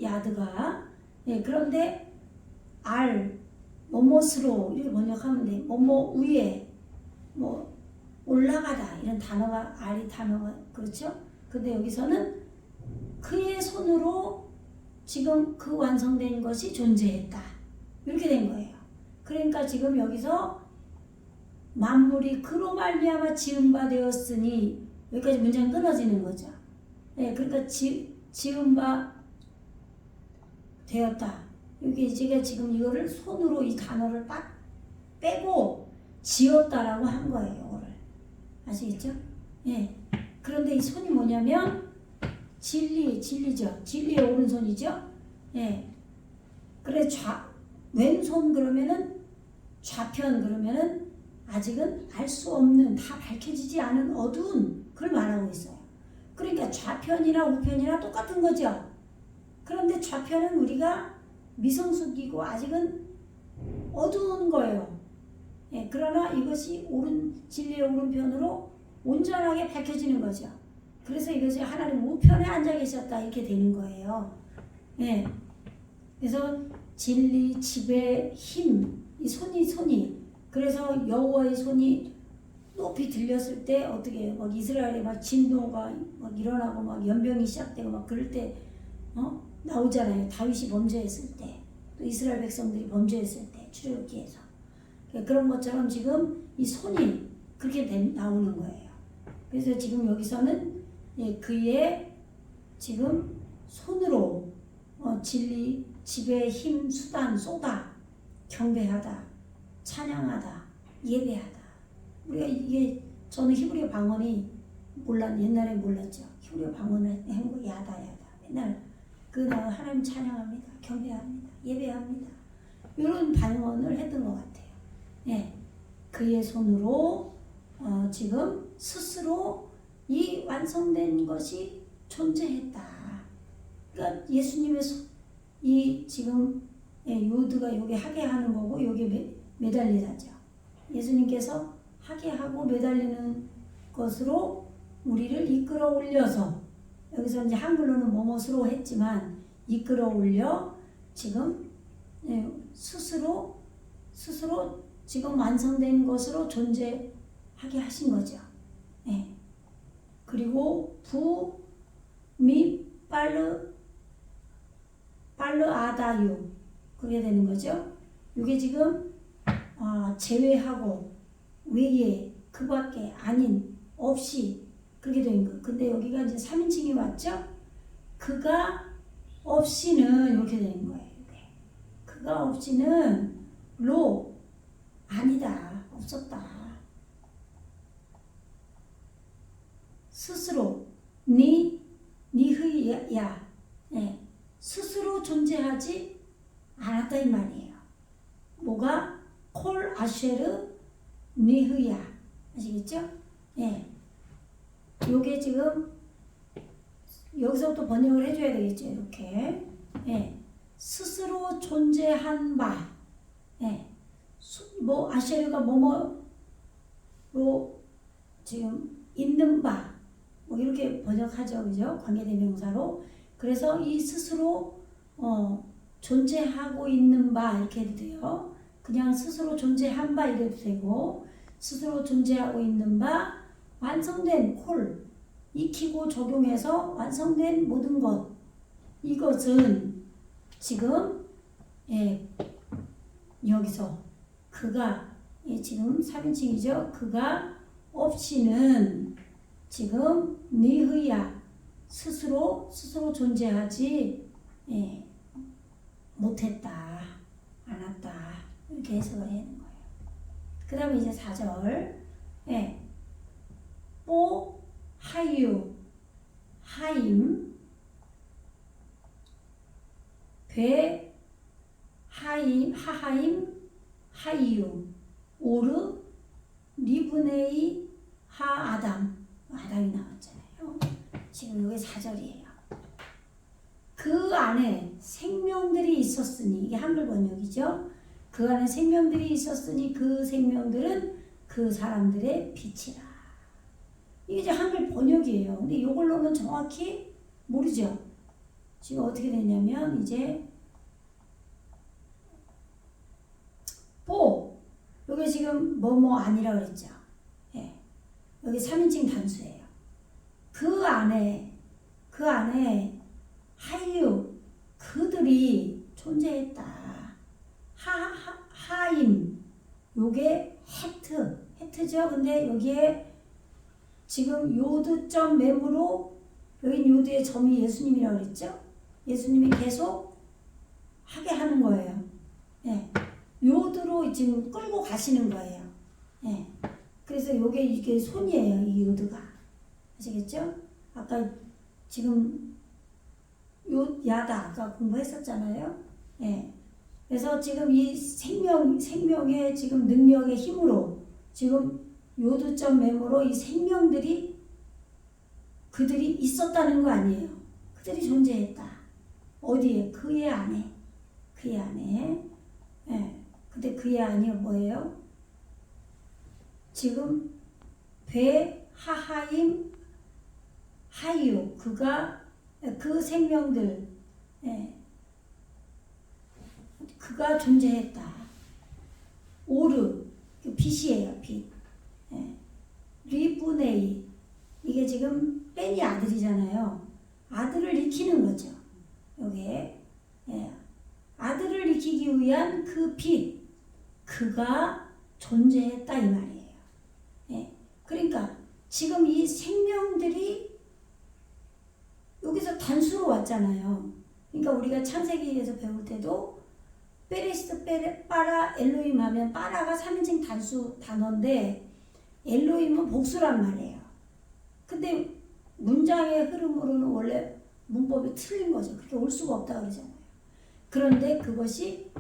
A: 야드가. 예, 그런데 뭐뭇으로 이렇게 번역하면 돼. 뭐뭐 위에 뭐 올라가다 이런 단어가 알이 단어가 그렇죠? 근데 여기서는 그의 손으로 지금 그 완성된 것이 존재했다. 이렇게 된 거예요. 그러니까 지금 여기서 만물이 그로 말미암아 지은 바 되었으니 여기까지 문장이 끊어지는 거죠. 네, 그러니까 지은 바 되었다. 여기 제가 지금 이거를 손으로 이 단어를 딱 빼고 지었다라고 한 거예요. 이거를. 아시겠죠? 예. 그런데 이 손이 뭐냐면 진리죠. 진리의 오른손이죠. 예. 그래 왼손 그러면은 좌편 그러면은 아직은 알 수 없는 다 밝혀지지 않은 어두운 그걸 말하고 있어요. 그러니까 좌편이나 우편이나 똑같은 거죠. 그런데 좌편은 우리가 미성숙이고 아직은 어두운 거예요. 예, 그러나 이것이 진리의 오른편으로 온전하게 밝혀지는 거죠. 그래서 이것이 하나님 우편에 앉아 계셨다 이렇게 되는 거예요. 예. 그래서 진리, 지배, 힘, 이 손이 그래서 여호와의 손이 높이 들렸을 때 어떻게 해요? 막 이스라엘에 막 진노가 막 일어나고 막 연병이 시작되고 막 그럴 때 나오잖아요. 다윗이 범죄했을 때, 또 이스라엘 백성들이 범죄했을 때 출애굽기에서 그런 것처럼 지금 이 손이 그렇게 나오는 거예요. 그래서 지금 여기서는 예, 그의 지금 손으로 진리, 지배, 힘, 수단, 쏟아, 경배하다, 찬양하다, 예배하다. 우리가 이게 저는 히브리어 방언이 옛날에 몰랐죠. 히브리어 방언을 한 거 야다. 맨날 하나님 찬양합니다, 경배합니다, 예배합니다. 이런 방언을 했던 것 같아요. 예, 그의 손으로 지금 스스로 이 완성된 것이 존재했다. 그러니까 예수님의 이 지금 요드가 여기 하게 하는 거고 여기 매달리다죠. 예수님께서 하게 하고 매달리는 것으로 우리를 이끌어 올려서 여기서 이제 한글로는 뭐뭇으로 했지만 이끌어 올려 지금 스스로 지금 완성된 것으로 존재하게 하신 거죠. 예. 그리고 빨르아다유 그게 되는 거죠. 이게 지금 제외하고 외에 그밖에 아닌 없이 그렇게 된 거. 근데 여기가 이제 3인칭이 왔죠. 그가 없이는 이렇게 되는 거예요. 그가 없이는 아니다. 없었다. 스스로 니흐야 스스로 존재하지 않았다 이 말이에요. 뭐가 콜 아쉐르 니흐야 아시겠죠? 예. 요게 지금 여기서부터 번역을 해줘야 되겠죠. 이렇게 예. 스스로 존재한 바 예. 아쉐르가 뭐뭐로 지금 있는 바 뭐 이렇게 번역하죠. 그죠? 관계대명사로. 그래서 이 스스로 존재하고 있는 바 이렇게 해도 돼요. 그냥 스스로 존재한 바 이래도 되고 스스로 존재하고 있는 바 완성된 익히고 적용해서 완성된 모든 것 이것은 지금 여기서 그가 지금 3인칭이죠. 그가 없이는 지금 니흐야 스스로 존재하지 못했다 않았다 이렇게 해석을 해야 하는 거예요. 그 다음에 이제 4절. 예. 뽀, 하유, 하임, 배, 하임, 하하임, 하이유, 오르, 리브네이, 하아담. 아담이 나왔잖아요. 지금 이게 4절이에요. 그 안에 생명들이 있었으니, 이게 한글 번역이죠. 그 안에 생명들이 있었으니 그 생명들은 그 사람들의 빛이라. 이게 이제 한글 번역이에요. 근데 이걸로는 정확히 모르죠. 지금 어떻게 되냐면 이제 뽀, 여기 지금 뭐뭐 아니라 그랬죠. 예. 여기 3인칭 단수예요. 그 안에 하유, 그들이 존재했다. 하임, 요게 헤트죠. 근데 여기에 지금 요드점 맴으로 여기 요드의 점이 예수님이라고 그랬죠. 예수님이 계속 하게 하는 거예요. 예. 요드로 지금 끌고 가시는 거예요. 예. 그래서 요게 이게 손이에요. 이 요드가. 아시겠죠? 아까 지금 야다 아까 공부했었잖아요. 예. 그래서 지금 이 생명의 지금 능력의 힘으로 지금 요두점 메모로 이 생명들이 그들이 있었다는 거 아니에요. 그들이 존재했다. 어디에? 그의 안에. 예. 근데 그의 안이 뭐예요? 지금 배, 하하임, 하유, 그 생명들, 예. 그가 존재했다. 오르, 빛이에요, 빛. 예. 리브네이, 이게 지금 뺀이 아들이잖아요. 아들을 익히는 거죠. 요게, 예. 아들을 익히기 위한 그 빛, 그가 존재했다 이 말이에요. 예. 그러니까 지금 이 생명들이 여기서 단수로 왔잖아요. 그러니까 우리가 창세기에서 배울 때도 베레시트 빠라 엘로힘 하면 빠라가 3인칭 단수 단어인데 엘로힘은 복수란 말이에요. 근데 문장의 흐름으로는 원래 문법이 틀린 거죠. 그렇게 올 수가 없다 그러잖아요. 그런데 그것이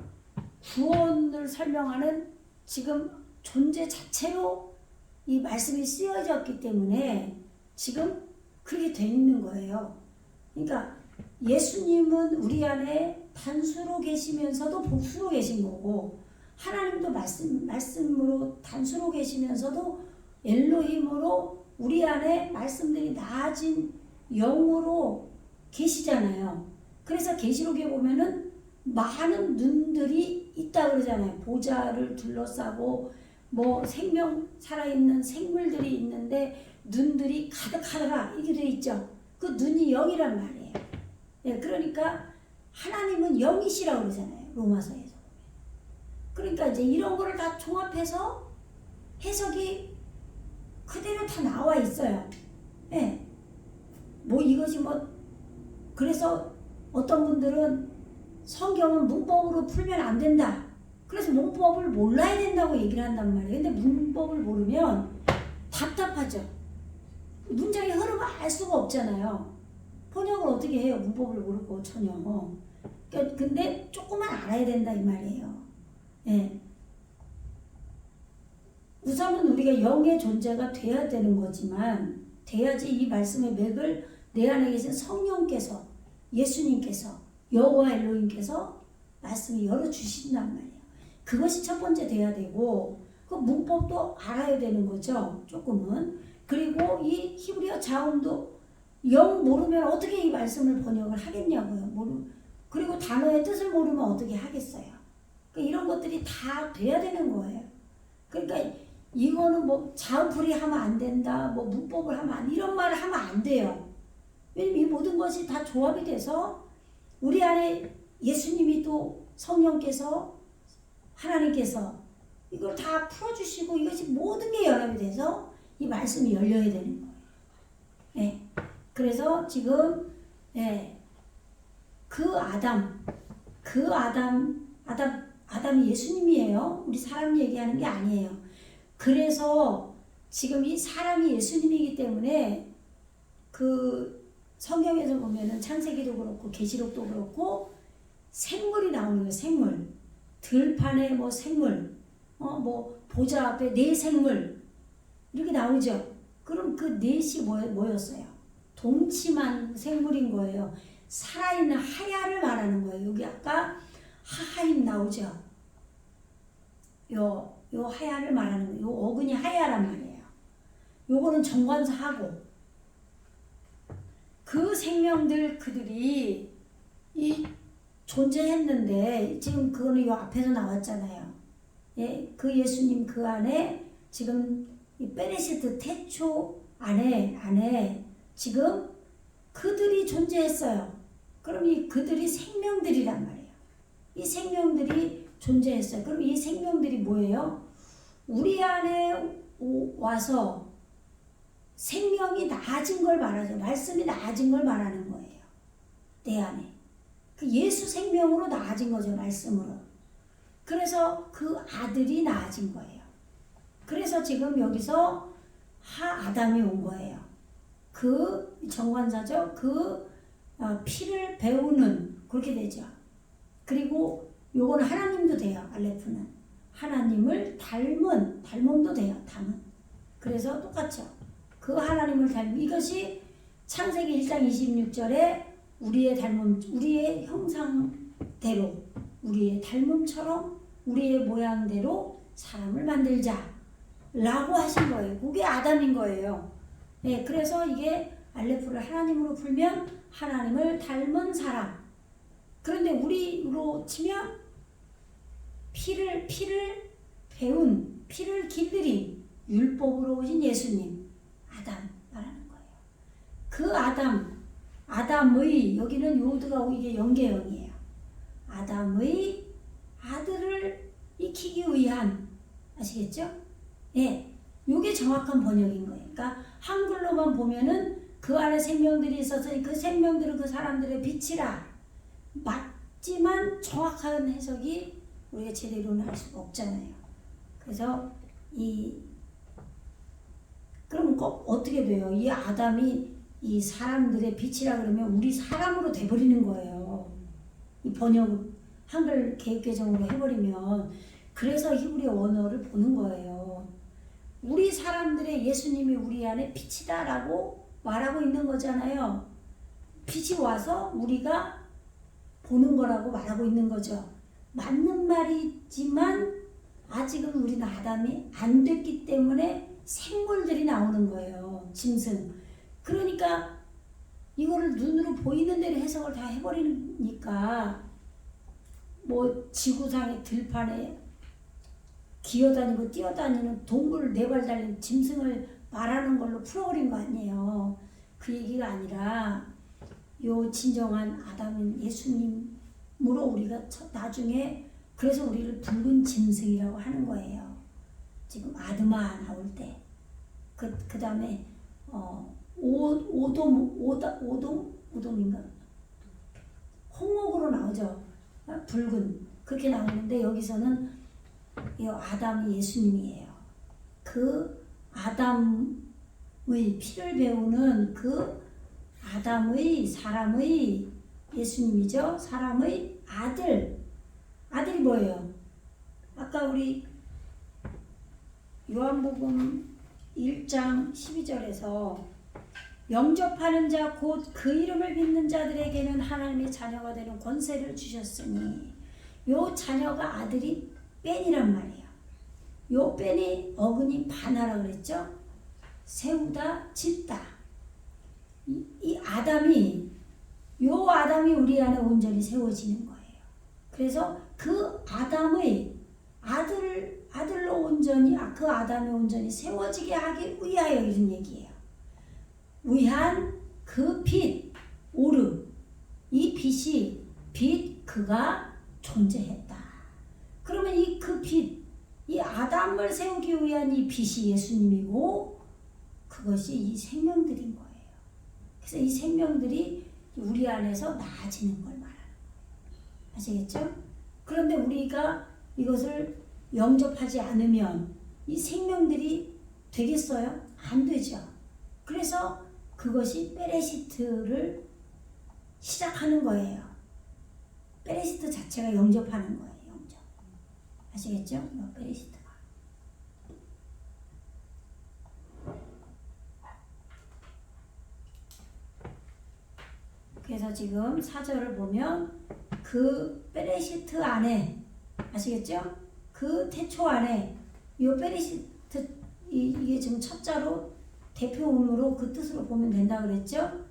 A: 구원을 설명하는 지금 존재 자체로 이 말씀이 쓰여졌기 때문에 지금 그렇게 돼 있는 거예요. 그러니까 예수님은 우리 안에 단수로 계시면서도 복수로 계신 거고 하나님도 말씀으로 단수로 계시면서도 엘로힘으로 우리 안에 말씀들이 나아진 영으로 계시잖아요. 그래서 계시록에 보면은 많은 눈들이 있다 그러잖아요. 보좌를 둘러싸고 뭐 생명 살아있는 생물들이 있는데 눈들이 가득하더라 이게 돼 있죠. 그 눈이 영이란 말이에요. 예, 그러니까 하나님은 영이시라고 그러잖아요. 로마서에서. 그러니까 이제 이런 거를 다 종합해서 해석이 그대로 다 나와 있어요. 예. 뭐 이것이 뭐 그래서 어떤 분들은 성경은 문법으로 풀면 안 된다. 그래서 문법을 몰라야 된다고 얘기를 한단 말이에요. 근데 문법을 모르면 답답하죠. 문장의 흐름을 알 수가 없잖아요. 번역을 어떻게 해요? 문법을 모르고 전혀. 그러니까 근데 조금만 알아야 된다 이 말이에요. 예. 우선은 우리가 영의 존재가 돼야 되는 거지만 돼야지 이 말씀의 맥을 내 안에 계신 성령께서 예수님께서 여호와 엘로힘께서 말씀을 열어주신단 말이에요. 그것이 첫 번째 돼야 되고 그 문법도 알아야 되는 거죠. 조금은. 그리고 이 히브리어 자음도 영 모르면 어떻게 이 말씀을 번역을 하겠냐고요. 그리고 단어의 뜻을 모르면 어떻게 하겠어요. 그러니까 이런 것들이 다 돼야 되는 거예요. 그러니까 이거는 뭐 자음풀이 하면 안 된다. 뭐 문법을 하면 안 이런 말을 하면 안 돼요. 왜냐면 이 모든 것이 다 조합이 돼서 우리 안에 예수님이 또 성령께서 하나님께서 이걸 다 풀어주시고 이것이 모든 게 연합이 돼서 이 말씀이 열려야 되는 거예요. 예. 그래서 지금 예. 그 아담 아담이 예수님이에요. 우리 사람 얘기하는 게 아니에요. 그래서 지금 이 사람이 예수님이기 때문에 그 성경에서 보면은 창세기도 그렇고 계시록도 그렇고 생물이 나오는 거예요. 생물. 들판에 뭐 생물, 뭐 보좌 앞에 네 생물 이렇게 나오죠. 그럼 그 넷이 뭐였어요? 동침한 생물인 거예요. 살아있는 하야를 말하는 거예요. 여기 아까 하하임 나오죠. 요 하야를 말하는 거예요. 요 어근이 하야란 말이에요. 요거는 정관사하고 그 생명들 그들이 이 존재했는데 지금 그거는 요 앞에서 나왔잖아요. 예, 그 예수님 그 안에 지금 이 베레시트 태초 안에 지금 그들이 존재했어요. 그럼 이 그들이 생명들이란 말이에요. 이 생명들이 존재했어요. 그럼 이 생명들이 뭐예요? 우리 안에 와서 생명이 나아진 걸 말하죠. 말씀이 나아진 걸 말하는 거예요. 내 안에. 그 예수 생명으로 나아진 거죠. 말씀으로. 그래서 그 아들이 나아진 거예요. 그래서 지금 여기서 아담이 온 거예요. 그 정관사죠. 그 피를 배우는 그렇게 되죠. 그리고 요거는 하나님도 돼요. 알레프는 하나님을 닮음도 돼요. 담은. 그래서 똑같죠. 그 하나님을 닮은 이것이 창세기 1장 26절에 우리의 닮음, 우리의 형상대로, 우리의 닮음처럼 우리의 모양대로 사람을 만들자 라고 하신 거예요. 그게 아담인 거예요. 네, 그래서 이게 알레프를 하나님으로 풀면 하나님을 닮은 사람. 그런데 우리로 치면 피를 배운, 피를 길들인 율법으로 오신 예수님, 아담 말하는 거예요. 그 아담의 여기는 요드가 이게 연계형이에요. 아담의 아들을 익히기 위한, 아시겠죠? 예, 요게 정확한 번역인 거예요. 그러니까 한글로만 보면은 그 안에 생명들이 있어서 그 생명들은 그 사람들의 빛이라 맞지만 정확한 해석이 우리가 제대로는 할 수가 없잖아요. 그래서 그럼 꼭 어떻게 돼요? 이 아담이 이 사람들의 빛이라 그러면 우리 사람으로 돼버리는 거예요. 이 번역 한글 개혁개정으로 해버리면. 그래서 히브리 원어를 보는 거예요. 우리 사람들의 예수님이 우리 안에 빛이다라고 말하고 있는 거잖아요. 빛이 와서 우리가 보는 거라고 말하고 있는 거죠. 맞는 말이지만 아직은 우리는 아담이 안 됐기 때문에 생물들이 나오는 거예요. 짐승. 그러니까 이거를 눈으로 보이는 대로 해석을 다 해버리니까 뭐 지구상의 들판에 기어다니고 뛰어다니는 동물 4발 달린 짐승을 말하는 걸로 풀어버린 거 아니에요. 그 얘기가 아니라 요 진정한 아담인 예수님으로 우리가 나중에 그래서 우리를 붉은 짐승이라고 하는 거예요. 지금 아드마 나올 때 그 다음에 오돔인가 홍옥으로 나오죠. 붉은 그렇게 나오는데 여기서는 이 아담이 예수님이에요. 그 아담의 피를 배우는 그 아담의 사람의 예수님이죠. 사람의 아들이 뭐예요? 아까 우리 요한복음 1장 12절에서 영접하는 자 곧 그 이름을 믿는 자들에게는 하나님의 자녀가 되는 권세를 주셨으니 요 자녀가 아들이 뺀이란 말이에요. 요 뺀이 어근이 바나라 그랬죠? 세우다 짓다. 이 아담이 우리 안에 온전히 세워지는 거예요. 그래서 그 아담의 아들로 온전히 그 아담이 온전히 세워지게 하기 위하여 이런 얘기예요. 위한 그 빛 오르 이 빛이 그가 존재했다. 그러면 그 빛 이 아담을 세우기 위한 이 빛이 예수님이고 그것이 이 생명들인 거예요. 그래서 이 생명들이 우리 안에서 나아지는 걸 말하는 거예요. 아시겠죠? 그런데 우리가 이것을 영접하지 않으면 이 생명들이 되겠어요? 안 되죠. 그래서 그것이 베레시트를 시작하는 거예요. 베레시트 자체가 영접하는 거예요. 영접. 아시겠죠? 베레시트가. 그래서 지금 4절을 보면 그 베레시트 안에 아시겠죠? 그 태초 안에 이 베레시트 이게 지금 첫자로 대표음으로 그 뜻으로 보면 된다 그랬죠?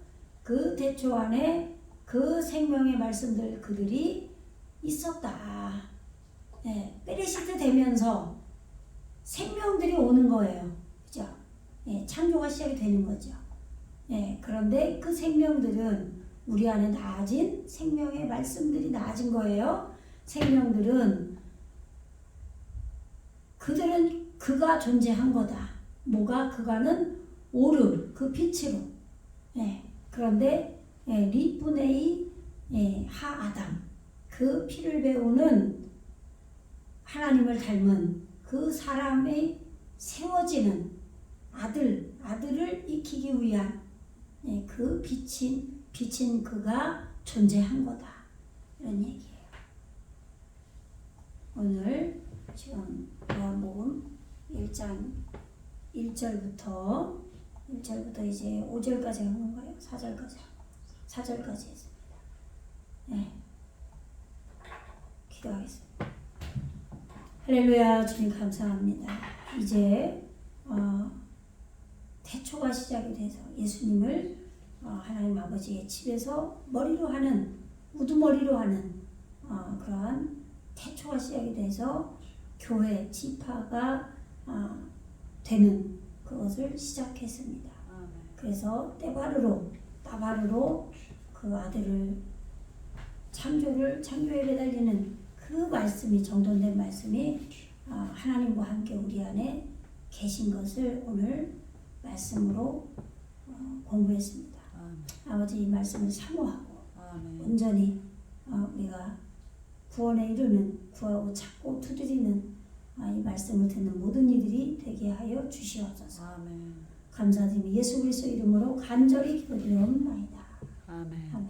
A: 그 태초 안에 그 생명의 말씀들 그들이 있었다. 네, 베레시트 되면서 생명들이 오는 거예요. 그죠? 네, 창조가 시작이 되는 거죠. 네, 그런데 그 생명들은 우리 안에 나아진 생명의 말씀들이 나아진 거예요. 생명들은 그들은 그가 존재한 거다. 뭐가 그가는 오르 그 빛으로. 그런데 리브네이 하 아담 그 피를 배우는 하나님을 닮은 그 사람의 세워지는 아들을 익히기 위한 그 빛인 그가 존재한 거다. 이런 얘기예요. 오늘 지금 요한복음 1장 1절부터 이제 5절까지 한 건가요? 4절까지 했습니다. 네. 기도하겠습니다. 할렐루야. 주님 감사합니다. 이제 태초가 시작이 돼서 예수님을 하나님 아버지의 집에서 우두머리로 하는 그러한 태초가 시작이 돼서 교회 지파가 되는 그것을 시작했습니다. 그래서 따바르로 그 아들을 창조에 매달리는 그 말씀이 정돈된 말씀이 하나님과 함께 우리 안에 계신 것을 오늘 말씀으로 공부했습니다. 아버지 이 말씀을 사모하고 온전히 우리가 구원에 이르는 구하고 찾고 두드리는 이 말씀을 듣는 모든 이들이 되게 하여 주시옵소서. 감사드리며 예수 그리스도 이름으로 간절히 기도드리옵나이다.
B: 아멘.
A: 아멘.